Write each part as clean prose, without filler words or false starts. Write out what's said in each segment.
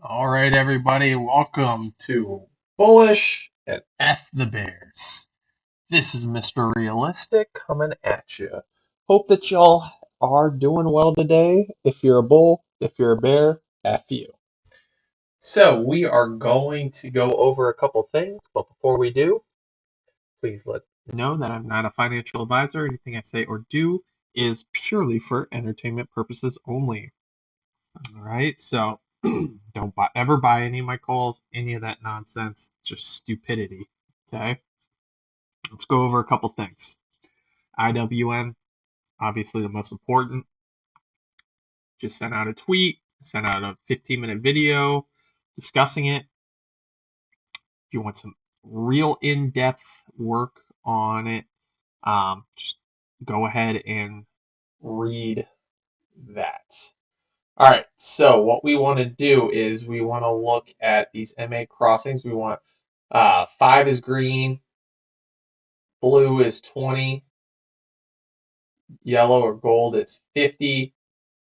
All right, everybody, welcome to Bullish and F the Bears. This is Mr. Realistic coming at you. Hope that y'all are doing well today. If you're a bull, if you're a bear, F you. So, we are going to go over a couple things, but before we do, please let me know that I'm not a financial advisor. Anything I say or do is purely for entertainment purposes only. All right, so don't ever buy any of my calls, any of that nonsense. It's just stupidity. Okay, let's go over a couple things. IWN, obviously the most important. Just sent out a tweet, sent out a 15-minute video discussing it. If you want some real in-depth work on it, just go ahead and read that. All right, so what we want to do is we want to look at these MA crossings. We want 5 is green, blue is 20, yellow or gold is 50,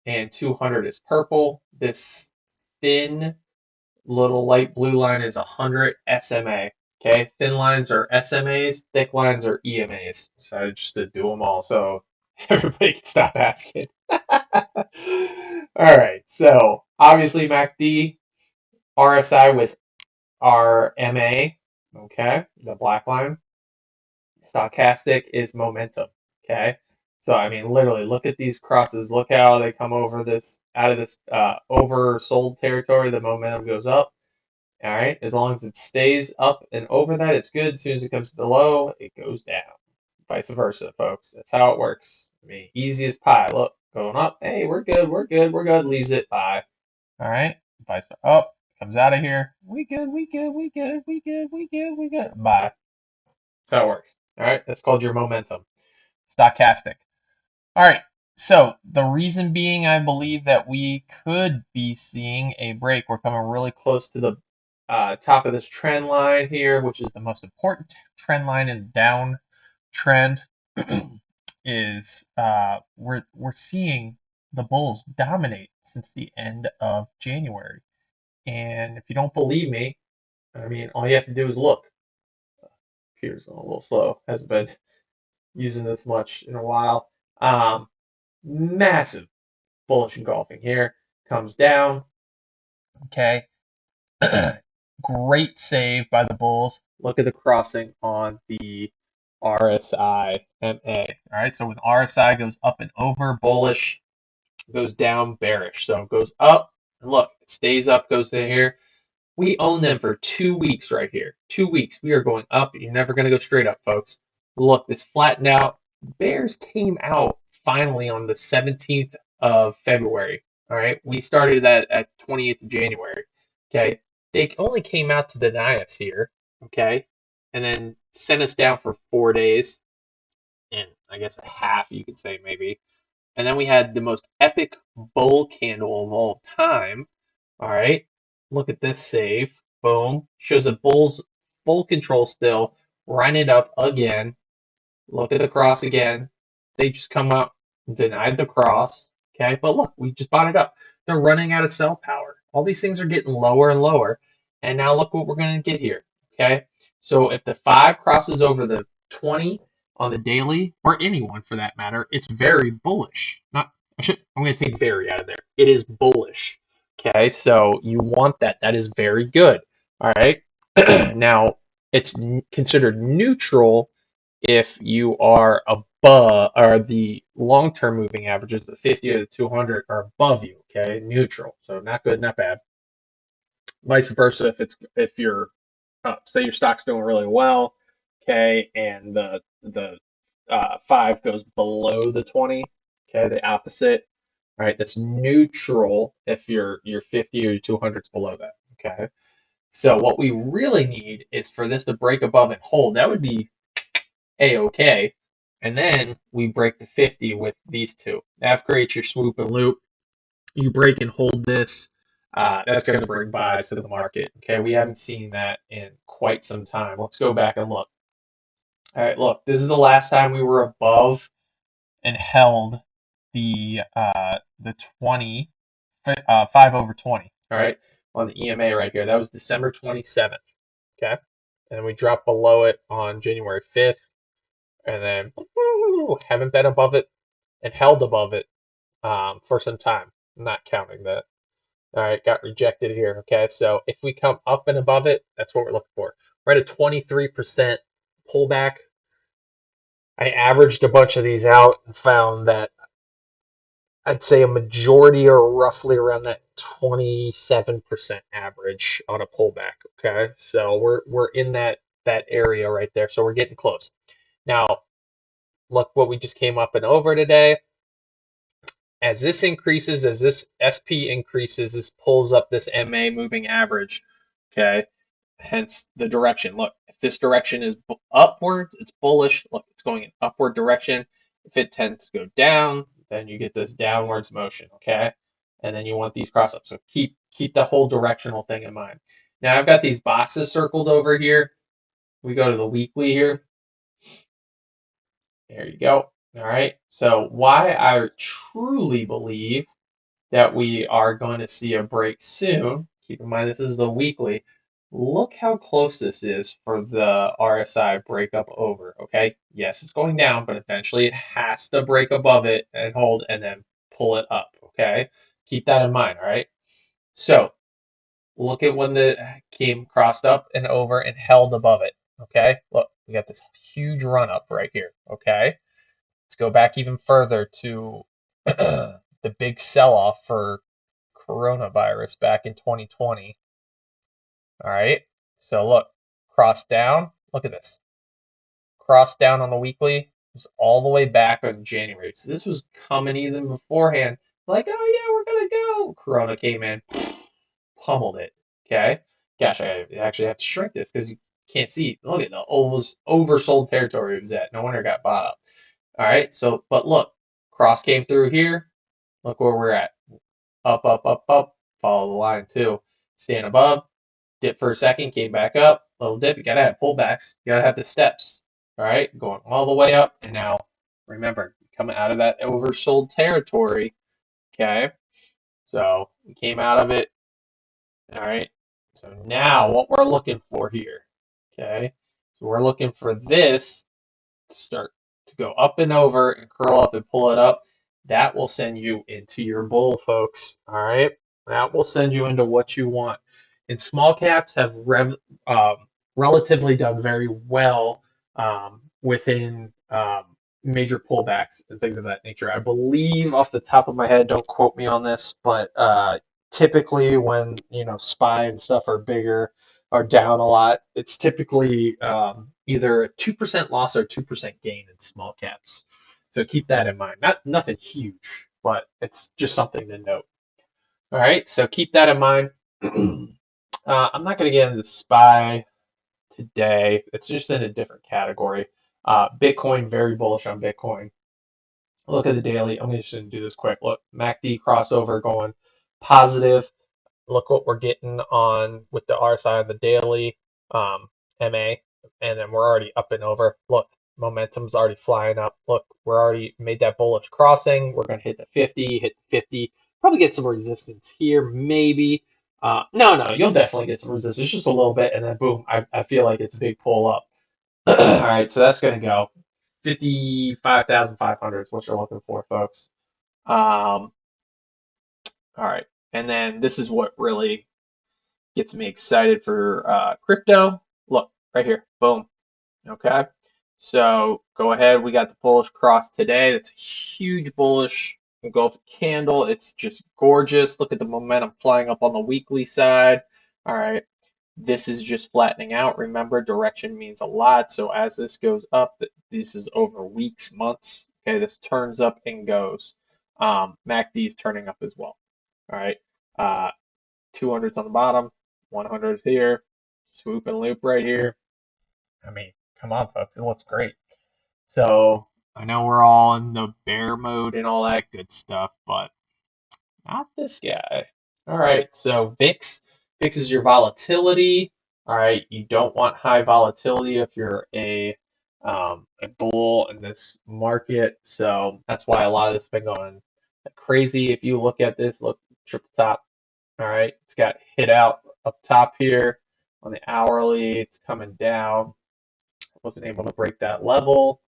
and 200 is purple. This thin little light blue line is 100 SMA. Okay, thin lines are SMAs, thick lines are EMAs. So I just did do them all so everybody can stop asking. All right, so obviously MACD, RSI with RMA, okay, the black line. Stochastic is momentum, okay? So, I mean, literally, look at these crosses. Look how they come over this, out of this oversold territory, the momentum goes up, all right? As long as it stays up and over that, it's good. As soon as it comes below, it goes down. Vice versa, folks. That's how it works. I mean, easy as pie. Look, going up. Hey, we're good, we're good, we're good. Leaves it, bye. All right? Vice versa. Oh, comes out of here. We good, we good, we good, we good, we good, we good. Bye. That's how it works. All right? That's called your momentum. Stochastic. All right. So the reason being, I believe that we could be seeing a break. We're coming really close to the top of this trend line here, which is the most important trend line in the downtrend. Is we're seeing the bulls dominate since the end of January. And if you don't believe me, I mean, all you have to do is look. Computer's going a little slow. Hasn't been using this much in a while. Massive bullish engulfing here. Comes down. Okay. Great save by the Bulls. Look at the crossing on the RSI MA. All right. So when RSI goes up and over, bullish, goes down, bearish. So it goes up. And look, it stays up, goes to here. We own them for 2 weeks right here. 2 weeks. We are going up. You're never going to go straight up, folks. Look, this flattened out. Bears came out finally on the 17th of February. All right. We started that at 28th of January. Okay. They only came out to deny us here. Okay. And then sent us down for 4 days. And I guess a half, you could say, maybe. And then we had the most epic bull candle of all time. All right. Look at this save. Boom. Shows the Bulls full control still. Run it up again. Look at the cross again. They just come up, denied the cross. Okay. But look, we just bought it up. They're running out of sell power. All these things are getting lower and lower. And now look what we're going to get here. Okay. So if the 5 crosses over the 20 on the daily, or anyone for that matter, it's very bullish. I'm going to take very out of there. It is bullish. Okay, so you want that. That is very good. All right. Now, it's considered neutral if you are above, or the long-term moving averages, the 50 or the 200 are above you. Okay, neutral. So not good, not bad. Vice versa, if you're say your stock's doing really well, okay, and the 5 goes below the 20, okay, the opposite. All right, that's neutral if your 50 or your 200's below that. Okay. So what we really need is for this to break above and hold. That would be A-okay. And then we break the 50 with these two. That creates your swoop and loop. You break and hold this. That's going to bring buys to the market. Okay, we haven't seen that in quite some time. Let's go back and look. All right, look, this is the last time we were above and held the 20, 5 over 20. All right, on the EMA right here. That was December 27th. Okay. And we dropped below it on January 5th. And then haven't been above it and held above it for some time. I'm not counting that. All right, got rejected here. Okay, so if we come up and above it, that's what we're looking for. We're at a 23% pullback. I averaged a bunch of these out and found that I'd say a majority are roughly around that 27% average on a pullback. Okay, so we're in that area right there. So we're getting close. Now, look what we just came up and over today. As this increases, as this SP increases, this pulls up this MA moving average. Okay, hence the direction. Look, if this direction is upwards, it's bullish. Look, it's going in upward direction. If it tends to go down, then you get this downwards motion. Okay, and then you want these cross ups. So keep the whole directional thing in mind. Now I've got these boxes circled over here. We go to the weekly here. There you go. All right. So why I truly believe that we are going to see a break soon. Keep in mind this is the weekly. Look how close this is for the RSI breakup over. Okay, yes, it's going down, but eventually it has to break above it and hold and then pull it up. Okay, keep that in mind. All right. So look at when the came crossed up and over and held above it. Okay, look, we got this huge run up right here. Okay, let's go back even further to the big sell off for coronavirus back in 2020. All right. So look, cross down. Look at this. Cross down on the weekly. It was all the way back in January. So this was coming even beforehand. Like, oh yeah, we're gonna go. Corona came in, pummeled it. Okay. Gosh, I actually have to shrink this because you can't see. Look at the oversold territory it was at. No wonder it got bought up. All right. So, but look, cross came through here. Look where we're at. Up, up, up, up. Follow the line too. Stand above. Dip for a second, came back up, little dip. You gotta have pullbacks. You gotta have the steps. All right, going all the way up, and now remember, coming out of that oversold territory. Okay, so we came out of it. All right, so now what we're looking for here. Okay, so we're looking for this to start to go up and over and curl up and pull it up. That will send you into your bull, folks. All right, that will send you into what you want. And small caps have relatively done very well within major pullbacks and things of that nature. I believe off the top of my head, don't quote me on this, but typically when SPY and stuff are bigger are down a lot, it's typically either a 2% loss or 2% gain in small caps. So keep that in mind. Nothing huge, but it's just something to note. All right, so keep that in mind. I'm not going to get into SPY today. It's just in a different category. Bitcoin, very bullish on Bitcoin. Look at the daily. I'm just going to do this quick. Look, MACD crossover going positive. Look what we're getting on with the RSI on the daily, MA, and then we're already up and over. Look, momentum's already flying up. Look, we're already made that bullish crossing. We're going to hit the 50, hit the 50, probably get some resistance here, maybe. No, you'll definitely get some resistance, just a little bit, and then boom, I feel like it's a big pull up. All right, so that's going to go 55,500 is what you're looking for, folks. All right, and then this is what really gets me excited for crypto. Look, right here, boom. Okay, so go ahead. We got the bullish cross today. That's a huge bullish engulfing candle. It's just gorgeous. Look at the momentum flying up on the weekly side. All right, this is just flattening out. Remember, direction means a lot. So as this goes up, this is over weeks, months. Okay, this turns up and goes. MACD is turning up as well. All right, 200s on the bottom, 100 here, swoop and loop right here. I mean, come on, folks, it looks great. So I know we're all in the bear mode and all that good stuff, but not this guy. All right, so VIX. VIX is your volatility. All right, you don't want high volatility if you're a bull in this market. So that's why a lot of this has been going crazy. If you look at this, look triple top. All right, it's got hit out up top here on the hourly. It's coming down. Wasn't able to break that level.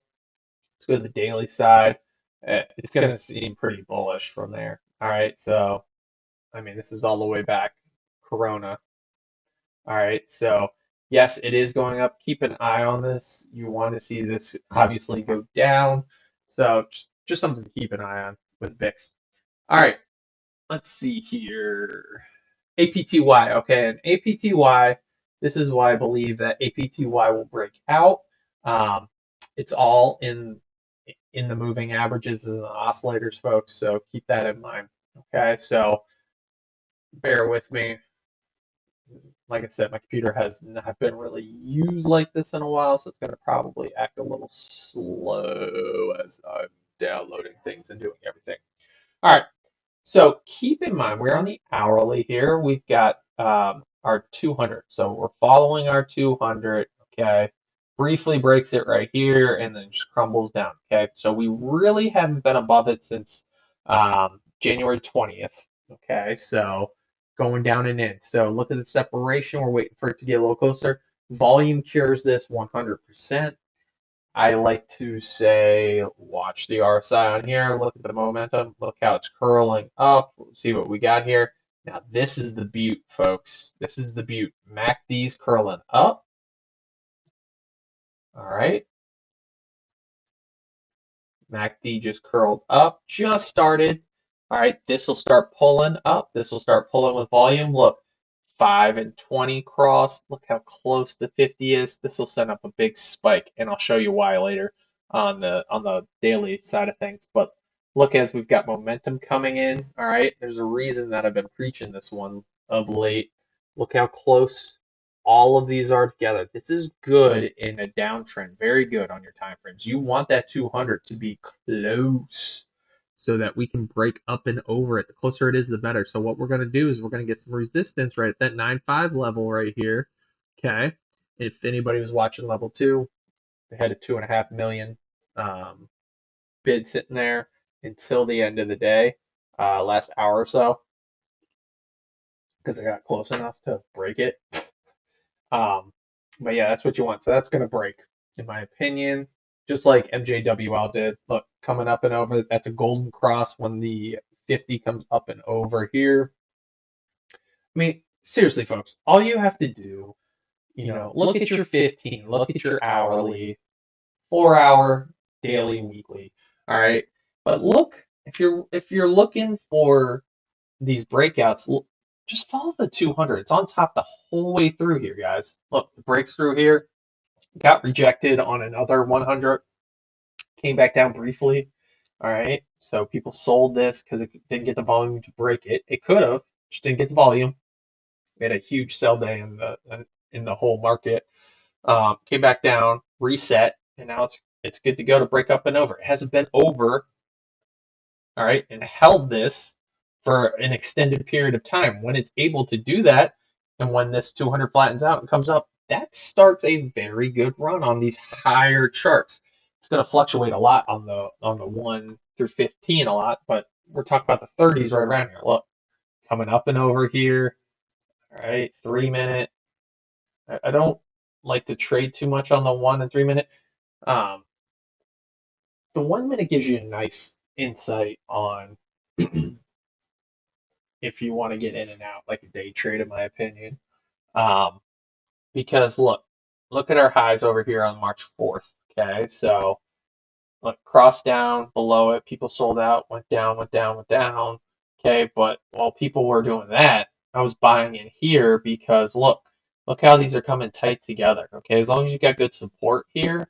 Let's go to the daily side. It's going to seem pretty bullish from there. All right, so I mean, this is all the way back Corona. All right, so yes, it is going up. Keep an eye on this. You want to see this obviously go down. So just something to keep an eye on with VIX. All right, let's see here. APTY, okay, and APTY, this is why I believe that APTY will break out. Um, it's all in the moving averages and the oscillators, folks, so keep that in mind. Okay, so bear with me. Like I said, my computer has not been really used like this in a while, so it's going to probably act a little slow as I'm downloading things and doing everything. All right, so keep in mind, we're on the hourly here. We've got our 200. So we're following our 200, okay? Briefly breaks it right here and then just crumbles down, okay? So we really haven't been above it since January 20th, okay? So going down and in. So look at the separation. We're waiting for it to get a little closer. Volume cures this 100%. I like to say, watch the RSI on here, look at the momentum, look how it's curling up, see what we got here. Now, this is the beaut, folks. This is the beaut. MACD's curling up. All right. MACD just curled up, just started. All right, this will start pulling up. This will start pulling with volume. Look, 5 and 20 cross. Look how close the 50 is. This will send up a big spike, and I'll show you why later on the daily side of things. But look, as we've got momentum coming in. All right, there's a reason that I've been preaching this one of late. Look how close all of these are together. This is good in a downtrend. Very good on your time frames. You want that 200 to be close so that we can break up and over it. The closer it is, the better. So what we're going to do is we're going to get some resistance right at that 9.5 level right here. Okay. If anybody was watching level 2, they had a 2.5 million bid sitting there until the end of the day, last hour or so, because I got close enough to break it. But yeah, that's what you want. So that's going to break, in my opinion, just like MJWL did. Look, coming up and over, that's a golden cross when the 50 comes up and over here. I mean, seriously, folks, all you have to do, look at your 15, look at your hourly, 4 hour, daily, weekly. All right. But look, if you're looking for these breakouts, just follow the 200. It's on top the whole way through here, guys. Look, it breaks through here, got rejected on another 100, came back down briefly. All right, so people sold this because it didn't get the volume to break it. It could have, just didn't get the volume. We had a huge sell day in the whole market. Came back down, reset, and now it's good to go to break up and over. It hasn't been over, all right, and held this for an extended period of time. When it's able to do that, and when this 200 flattens out and comes up, that starts a very good run on these higher charts. It's going to fluctuate a lot on the 1 through 15 a lot, but we're talking about the 30s right around here. Look, coming up and over here. All right, 3 minute. I don't like to trade too much on the 1 and 3 minute. Um, the 1 minute gives you a nice insight on if you want to get in and out like a day trade, in my opinion. Um, because look at our highs over here on March 4th. Okay, so look, cross down below it, people sold out, went down, went down, went down. Okay, but while people were doing that, I was buying in here because look how these are coming tight together. Okay, as long as you got good support here,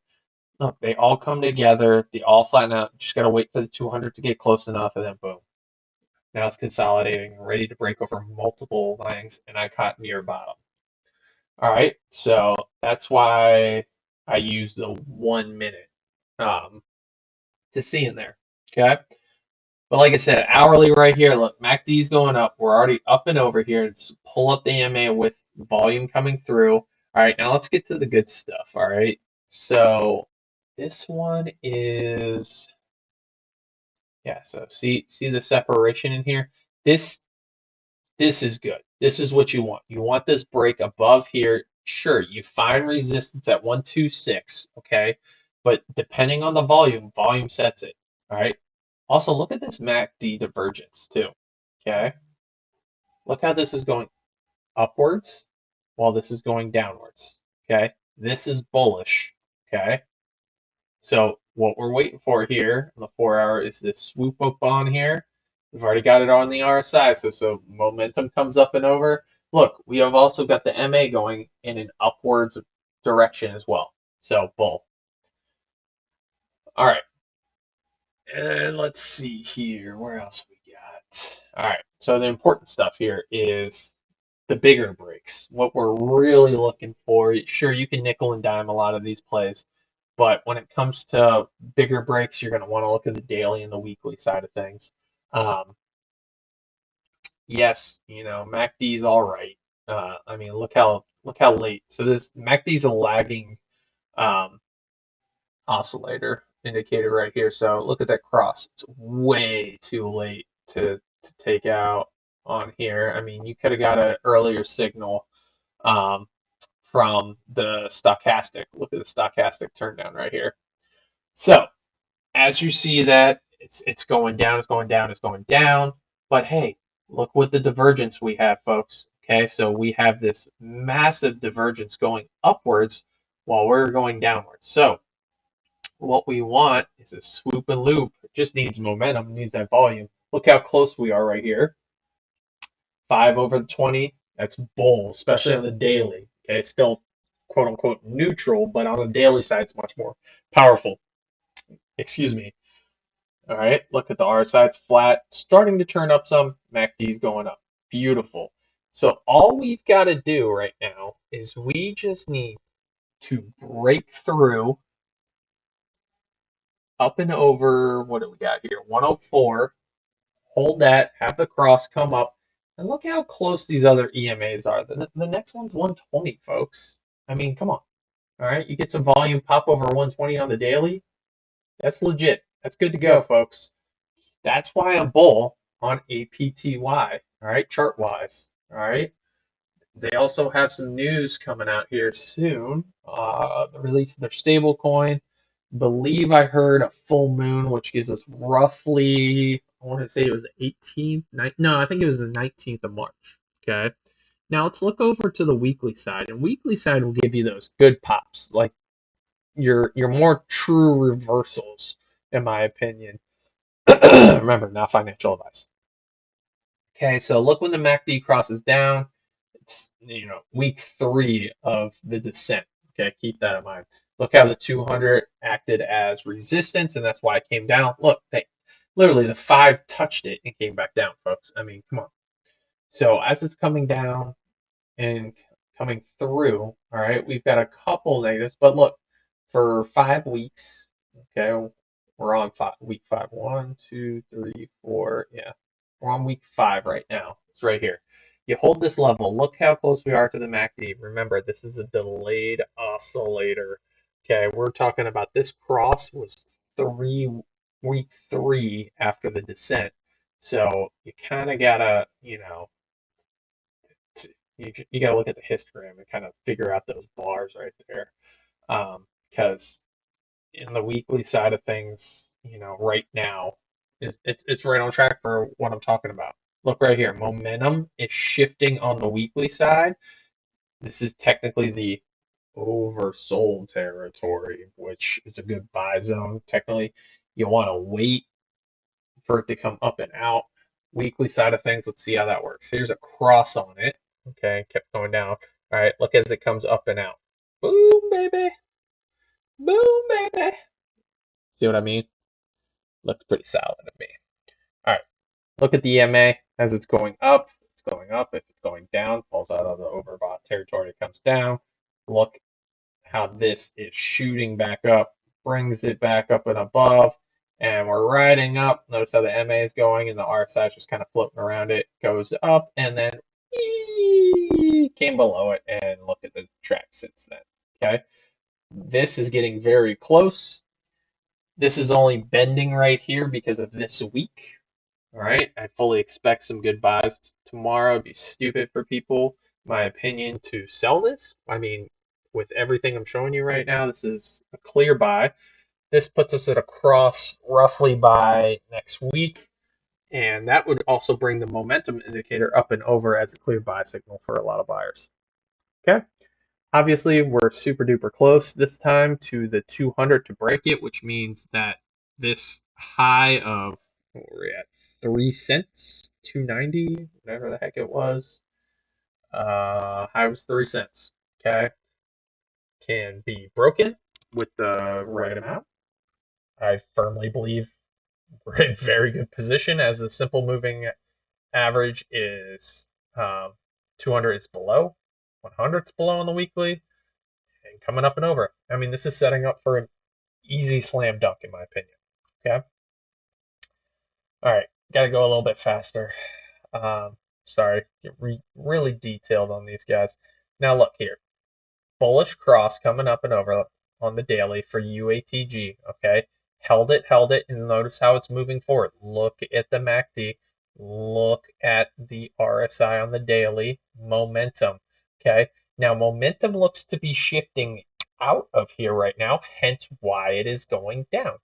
look, they all come together, they all flatten out. Just gotta wait for the 200 to get close enough, and then boom. Now it's consolidating, ready to break over multiple lines, and I caught near bottom. All right, so that's why I use the 1 minute to see in there. Okay, but like I said, hourly right here. Look, MACD's going up. We're already up and over here. Let's pull up the EMA with volume coming through. All right, now let's get to the good stuff. All right, so this one is yeah. So see the separation in here. This This is good. This is what you want. You want this break above here. Sure, you find resistance at 126, okay? But depending on the volume sets it, all right? Also, look at this MACD divergence too, okay? Look how this is going upwards while this is going downwards, okay? This is bullish, okay? So what we're waiting for here on the 4 hour is this swoop up on here. We've already got it on the RSI, so momentum comes up and over. Look, we have also got the MA going in an upwards direction as well. So bull. All right, and let's see here. Where else we got? All right, so the important stuff here is the bigger breaks. What we're really looking for. Sure, you can nickel and dime a lot of these plays, but when it comes to bigger breaks, you're going to want to look at the daily and the weekly side of things. Um, yes, MACD's all right. I mean, look how late. So this MACD's a lagging um, oscillator indicator right here. So look at that cross. It's way too late to take out on here. I mean, you could have got an earlier signal um, from the stochastic. Look at the stochastic turn down right here. So as you see that, it's going down, it's going down, it's going down. But hey, look what the divergence we have, folks. Okay, so we have this massive divergence going upwards while we're going downwards. So what we want is a swoop and loop. It just needs momentum, it needs that volume. Look how close we are right here. 5 over the 20. That's bull, especially on the daily. Okay, it's still quote unquote neutral, but on the daily side, it's much more powerful. Excuse me. All right, look at the RSI, it's flat, starting to turn up some. MACD's going up. Beautiful. So all we've got to do right now is we just need to break through up and over, what do we got here? 104. Hold that, have the cross come up, and look how close these other EMAs are. The next one's 120, folks. I mean, come on. All right, you get some volume, pop over 120 on the daily. That's legit. That's good to go, folks. That's why I'm bull on APTY. All right, chart wise. All right. They also have some news coming out here soon. The release of their stable coin. Believe I heard a full moon, which gives us roughly, I want to say it was the 18th. No, I think it was the 19th of March. Okay. Now let's look over to the weekly side, and weekly side will give you those good pops, like your more true reversals, in my opinion. Remember, not financial advice. Okay, so look when the MACD crosses down. It's week 3 of the descent. Okay, keep that in mind. Look how the 200 acted as resistance, and that's why it came down. Look, literally the 5 touched it and came back down, folks. I mean, come on. So as it's coming down and coming through, all right, we've got a couple negatives, but look, for 5 weeks, okay, we're on week 5. 1, 2, 3, 4, yeah. We're on week 5 right now. It's right here. You hold this level. Look how close we are to the MACD. Remember, this is a delayed oscillator. Okay, we're talking about this cross was week 3 after the descent. So you kind of gotta, you gotta look at the histogram and kind of figure out those bars right there. Because in the weekly side of things, right now, it's right on track for what I'm talking about. Look right here, momentum is shifting on the weekly side. This is technically the oversold territory, which is a good buy zone. Technically, you want to wait for it to come up and out. Weekly side of things, let's see how that works. Here's a cross on it. Okay, kept going down. All right, look as it comes up and out. Boom, baby. Boom, baby. See what I mean? Looks pretty solid to me. All right, look at the EMA as it's going up. It's going up. If it's going down, falls out of the overbought territory, it comes down. Look how this is shooting back up, brings it back up and above, and we're riding up. Notice how the MA is going and the RSI is just kind of floating around it, goes up, and then came below it, and look at the track since then. Okay, this is getting very close. This is only bending right here because of this week. All right, I fully expect some good buys tomorrow. It'd be stupid for people, in my opinion, to sell this. I mean, with everything I'm showing you right now, this is a clear buy. This puts us at a cross roughly by next week, and that would also bring the momentum indicator up and over as a clear buy signal for a lot of buyers. Okay. Obviously, we're super duper close this time to the 200 to break it, which means that this high of, what were we at, 3 cents, 290, whatever the heck it was, high was 3 cents, okay, can be broken with the right amount. I firmly believe we're in very good position as the simple moving average is 200 is below, 100 is below on the weekly, and coming up and over. I mean, this is setting up for an easy slam dunk, in my opinion. Okay. All right. Got to go a little bit faster. Sorry, get really detailed on these guys. Now, look here. Bullish cross coming up and over on the daily for UATG. Okay. Held it, and notice how it's moving forward. Look at the MACD. Look at the RSI on the daily. Momentum. Okay. Now, momentum looks to be shifting out of here right now, hence why it is going down.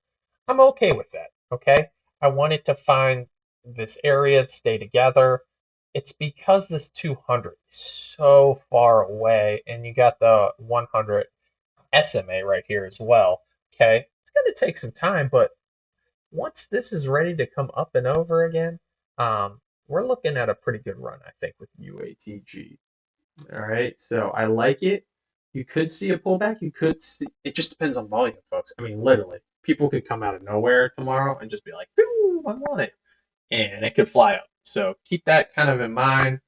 I'm okay with that. Okay. I want it to find this area, stay together. It's because this 200 is so far away, and you got the 100 SMA right here as well. Okay, it's going to take some time, but once this is ready to come up and over again, we're looking at a pretty good run, I think, with UATG. All right, so I like it. You could see a pullback. You could see. It just depends on volume, folks. I mean, literally, people could come out of nowhere tomorrow and just be like, "Phew, I want it," and it could fly up. So keep that kind of in mind.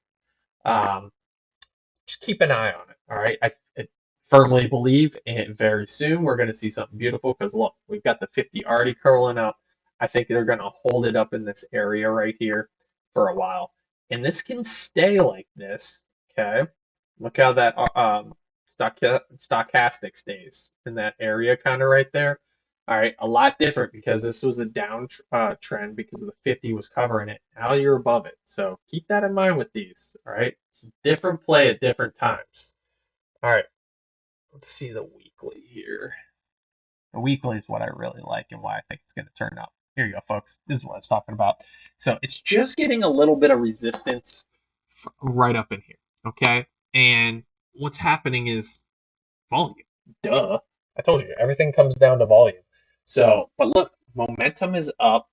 Um, just keep an eye on it. All right. I firmly believe, and very soon we're going to see something beautiful because look, we've got the 50 already curling up. I think they're going to hold it up in this area right here for a while, and this can stay like this. Okay. Look how that stochastic stays in that area, kind of right there. All right, a lot different because this was a down trend because the 50 was covering it. Now you're above it. So keep that in mind with these. All right, it's a different play at different times. All right, let's see the weekly here. The weekly is what I really like and why I think it's going to turn up. Here you go, folks. This is what I was talking about. So it's just getting a little bit of resistance right up in here. Okay, and what's happening is volume. Duh. I told you, everything comes down to volume. So, but look, momentum is up.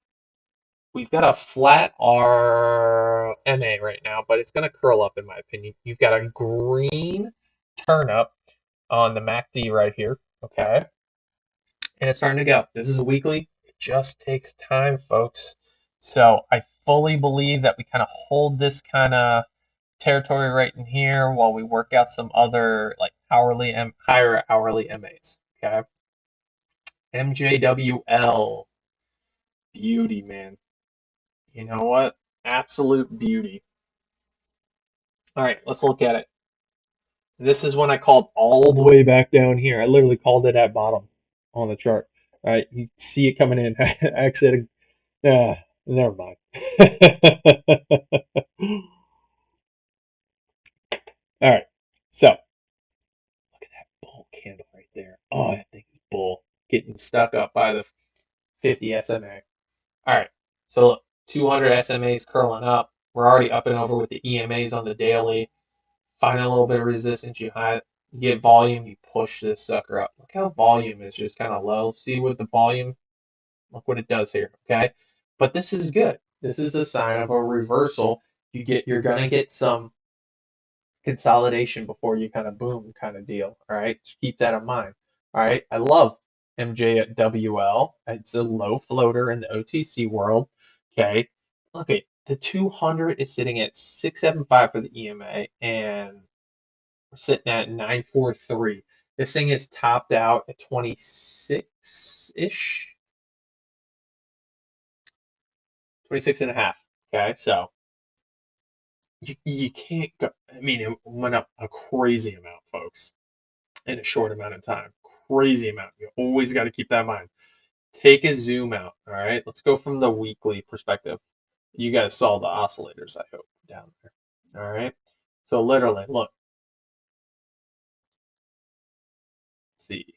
We've got a flat RMA right now, but it's going to curl up, in my opinion. You've got a green turn up on the MACD right here, okay? And it's starting to go. This is a weekly. It just takes time, folks. So I fully believe that we kind of hold this kind of territory right in here while we work out some other like higher hourly MAs. Okay. MJWL. Beauty, man. You know what? Absolute beauty. All right, let's look at it. This is when I called all the way back down here. I literally called it at bottom on the chart. All right, you see it coming in. I actually had never mind. All right, so look at that bull candle right there. Oh, I think it's bull getting stuck up by the 50 SMA. All right, so look, 200 SMAs curling up. We're already up and over with the EMAs on the daily. Find a little bit of resistance. You get volume, you push this sucker up. Look how volume is just kind of low. See with the volume? Look what it does here, okay? But this is good. This is a sign of a reversal. You're gonna get some consolidation before you kind of boom kind of deal. All right, just keep that in mind. All right, I love MJWL. It's a low floater in the OTC world. Okay, look at the 200 is sitting at 675 for the EMA, and we're sitting at 943. This thing is topped out at 26 ish, 26 and a half. Okay, so you can't go. I mean, it went up a crazy amount, folks, in a short amount of time. Crazy amount. You always got to keep that in mind. Take a zoom out. All right. Let's go from the weekly perspective. You guys saw the oscillators, I hope, down there. All right. So literally, look, see,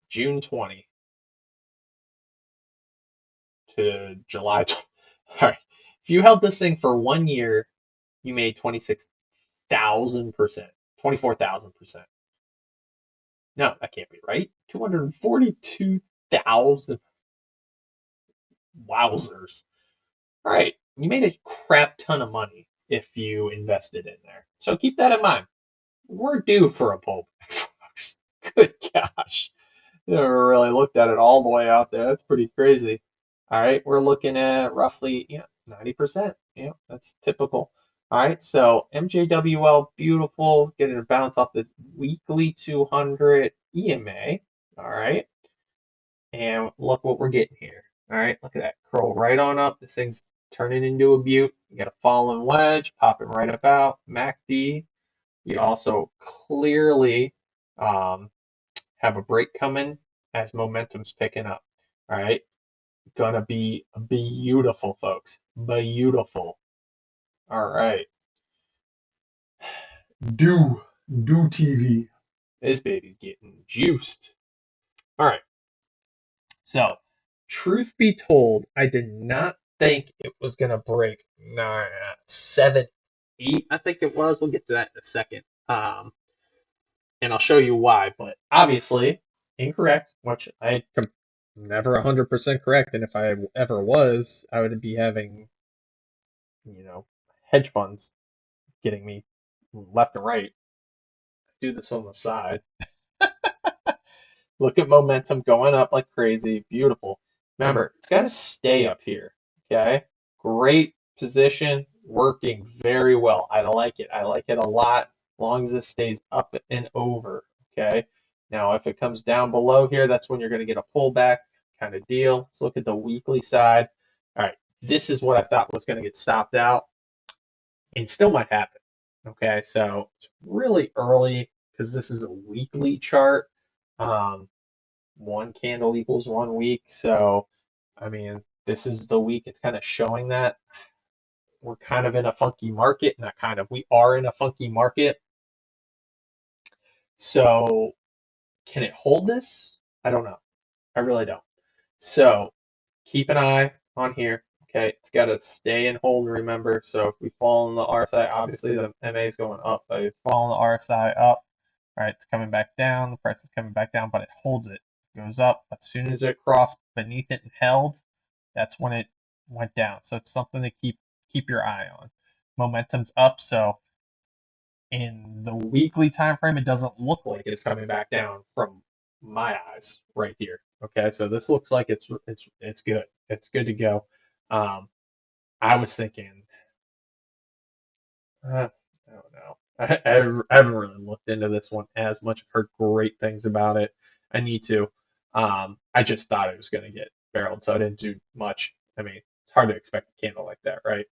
June 20 to July 20. All right. If you held this thing for 1 year, you made 26,000%, 24,000%. No, that can't be right. 242,000. Wowzers. All right. You made a crap ton of money if you invested in there. So keep that in mind. We're due for a pullback, folks. Good gosh. Never really looked at it all the way out there. That's pretty crazy. All right, we're looking at roughly 90%. Yeah, that's typical. All right, so MJWL, beautiful, getting a bounce off the weekly 200 EMA. All right, and look what we're getting here. All right, look at that curl right on up. This thing's turning into a butte. You got a fallen wedge popping right up out. MACD. We also clearly have a break coming as momentum's picking up. All right, gonna be beautiful, folks. Beautiful. All right, do TV. This baby's getting juiced. All right. So, truth be told, I did not think it was gonna break 7, 8. I think it was. We'll get to that in a second. And I'll show you why. But obviously, incorrect, which I never 100% correct. And if I ever was, I would be having, you know, hedge funds getting me left and right. Do this on the side. Look at momentum going up like crazy. Beautiful. Remember, it's got to stay up here. Okay. Great position. Working very well. I like it. I like it a lot. As long as it stays up and over. Okay. Now, if it comes down below here, that's when you're going to get a pullback kind of deal. Let's look at the weekly side. All right. This is what I thought was going to get stopped out and still might happen. Okay. So it's really early because this is a weekly chart. One candle equals 1 week. So, I mean, this is the week it's kind of showing that we're kind of in a funky market. Not kind of, we are in a funky market. So, can it hold this? I don't know. I really don't. So, keep an eye on here. Okay, it's got to stay and hold, remember. So, if we fall on the RSI, obviously the MA is going up, but if we fall on the RSI up, all right, it's coming back down. The price is coming back down, but it holds it. Goes up. As soon as it crossed beneath it and held, that's when it went down. So it's something to keep your eye on. Momentum's up, so in the weekly time frame, it doesn't look like it's coming back down from my eyes right here. Okay, so this looks like it's good. It's good to go. I was thinking, I don't know. I haven't really looked into this one as much. I've heard great things about it. I need to. I just thought it was going to get barreled, so I didn't do much. I mean, it's hard to expect a candle like that, right?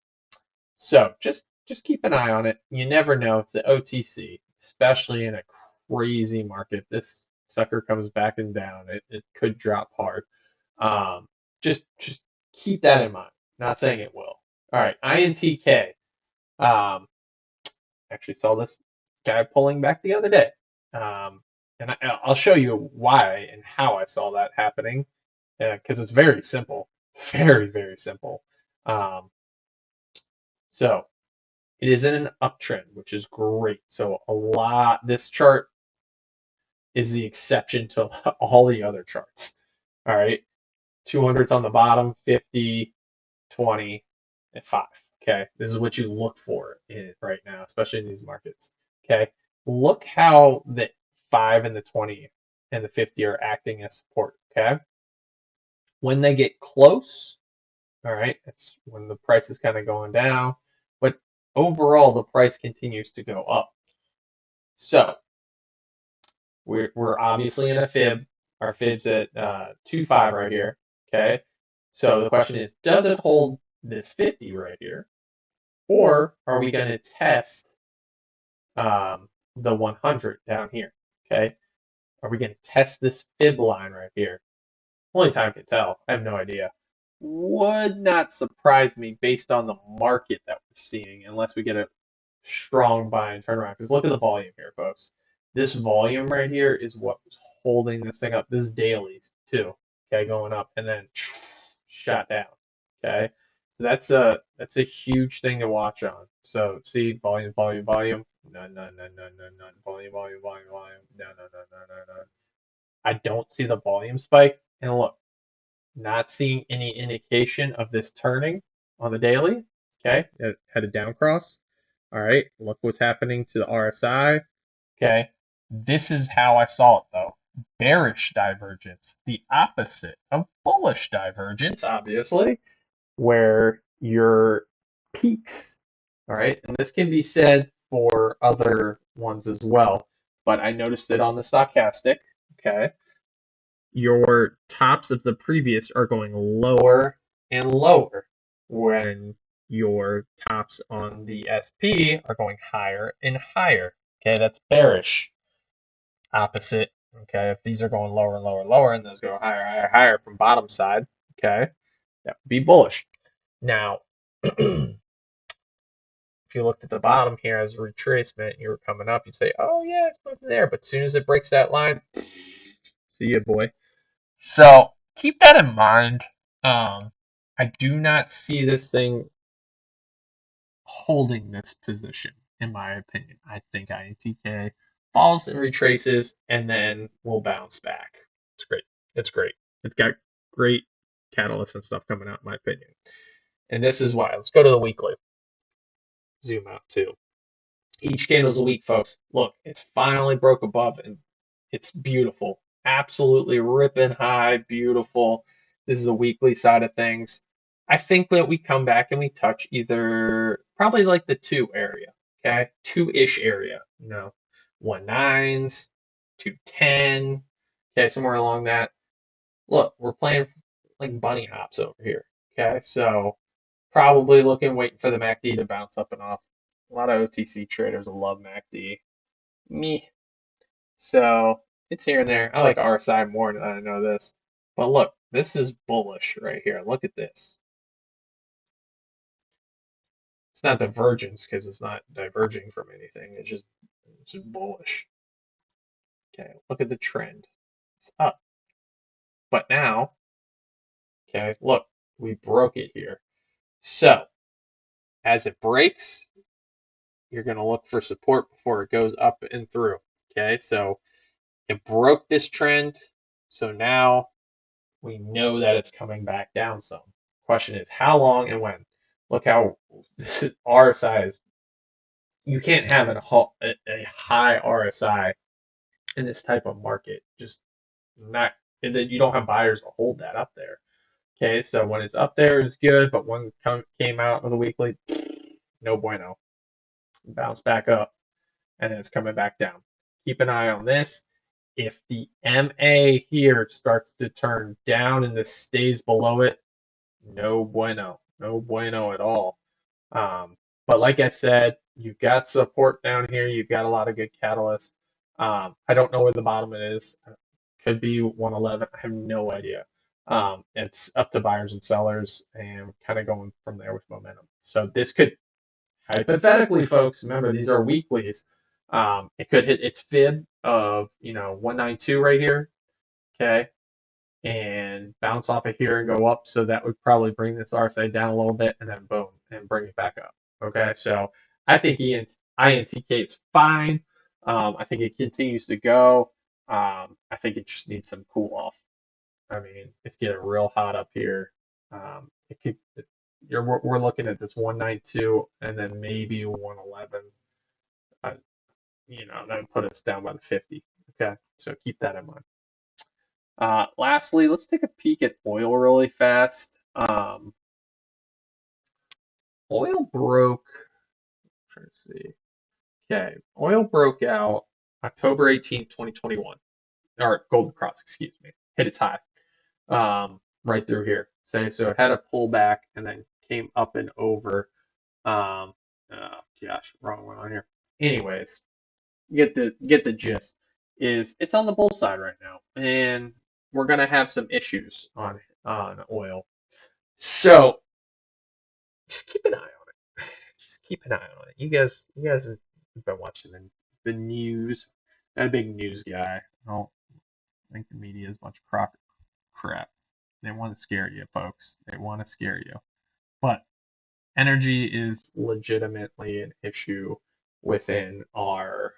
So just keep an eye on it. You never know. It's the OTC, especially in a crazy market. This sucker comes back and down. It could drop hard. Um, just keep that in mind. Not saying it will. All right, INTK. Um, actually saw this guy pulling back the other day. And I'll show you why and how I saw that happening because it's very simple. Very, very simple. Um, so it is in an uptrend, which is great. So this chart is the exception to all the other charts. All right. 200's on the bottom, 50, 20, and 5. Okay. This is what you look for right now, especially in these markets. Okay. Look how the 5 and the 20 and the 50 are acting as support. Okay. When they get close, all right, that's when the price is kind of going down. But overall, the price continues to go up. So we're obviously in a fib. Our fib's at 2.5 right here. Okay. So the question is, does it hold this 50 right here? Or are we going to test the 100 down here? Okay. Are we going to test this fib line right here? Only time can tell. I have no idea. would not surprise me based on the market that we're seeing, unless we get a strong buy and turnaround. Because look at the volume here, folks. This volume right here is what was holding this thing up. This is daily too. Okay, going up and then shot down. Okay, so that's a huge thing to watch on. So see volume, volume, volume. None, none, none, none, none, none. Volume, volume, volume, volume. No, no, no, no, no, no. I don't see the volume spike. And look, not seeing any indication of this turning on the daily. Okay, it had a down cross. All right, look what's happening to the RSI. Okay, this is how I saw it though. Bearish divergence, the opposite of bullish divergence, obviously, where your peaks. All right, and this can be said for other ones as well, but I noticed it on the stochastic. Okay, your tops of the previous are going lower and lower when your tops on the SP are going higher and higher. Okay, that's bearish. Opposite. Okay, if these are going lower and lower and lower and those go higher, higher, higher from bottom side, okay, that would be bullish. Now, if you looked at the bottom here as a retracement, you were coming up, you'd say, oh yeah, it's moving there. But as soon as it breaks that line, see ya, boy. So keep that in mind. I do not see this thing holding this position, in my opinion. I think INTK falls and retraces, and then will bounce back. It's great. It's great. It's got great catalysts and stuff coming out, in my opinion. And this is why. Let's go to the weekly. Zoom out too. Each candle's a week, folks. Look, it's finally broke above, and it's beautiful. Absolutely ripping high, beautiful. This is a weekly side of things. I think that we come back and we touch either probably like the 2 area, okay? 2-ish area, 1.9s, 2.10, okay, somewhere along that. Look, we're playing like bunny hops over here, okay? So probably waiting for the MACD to bounce up and off. A lot of OTC traders love MACD. Me. So it's here and there. I like RSI more than I know this. But look, this is bullish right here. Look at this. It's not divergence because it's not diverging from anything. It's just bullish. Okay, look at the trend. It's up. But now, okay, look, we broke it here. So as it breaks, you're going to look for support before it goes up and through. Okay, so it broke this trend. So now we know that it's coming back down some. Question is how long and when. Look how RSI is. You can't have a high RSI in this type of market. Just not, and then you don't have buyers to hold that up there. Okay, so when it's up there is good, but when it came out of the weekly, no bueno. Bounce back up, and then it's coming back down. Keep an eye on this. If the MA here starts to turn down and this stays below it, no bueno. No bueno at all. But like I said, you've got support down here. You've got a lot of good catalysts. I don't know where the bottom is. Could be 111. I have no idea. It's up to buyers and sellers and kind of going from there with momentum. So this could, hypothetically, folks, remember these are weeklies. It could hit its fib of 192 right here. Okay, and bounce off of here and go up. So that would probably bring this RSI down a little bit and then boom, and bring it back up. Okay, so I think INTK is fine. I think it continues to go. I think it just needs some cool off. I mean, it's getting real hot up here. It could, we're looking at this 192 and then maybe 111. That put us down by the 50. Okay, so keep that in mind. Lastly, let's take a peek at oil really fast. Oil broke. I'm trying to see. Okay, oil broke out October 18th, 2021. Or Golden Cross, excuse me. Hit its high. Right through here. So it had a pullback and then came up and over. Wrong one on here. Anyways, get the gist. It's on the bull side right now, and we're gonna have some issues on oil. So just keep an eye on it. Just keep an eye on it. You guys have been watching the news. Not a big news guy. I don't think the media is much crap. They want to scare you, folks. They want to scare you. But energy is legitimately an issue within our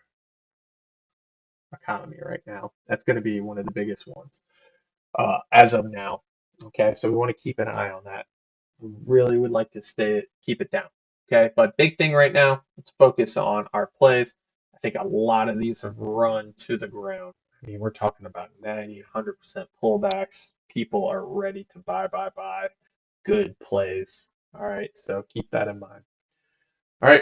economy right now. That's going to be one of the biggest ones as of now. Okay, so we want to keep an eye on that. We really would like to keep it down. Okay, but big thing right now, let's focus on our plays. I think a lot of these have run to the ground. I mean, we're talking about 90, 100% pullbacks. People are ready to buy. Good plays. All right, so keep that in mind. All right.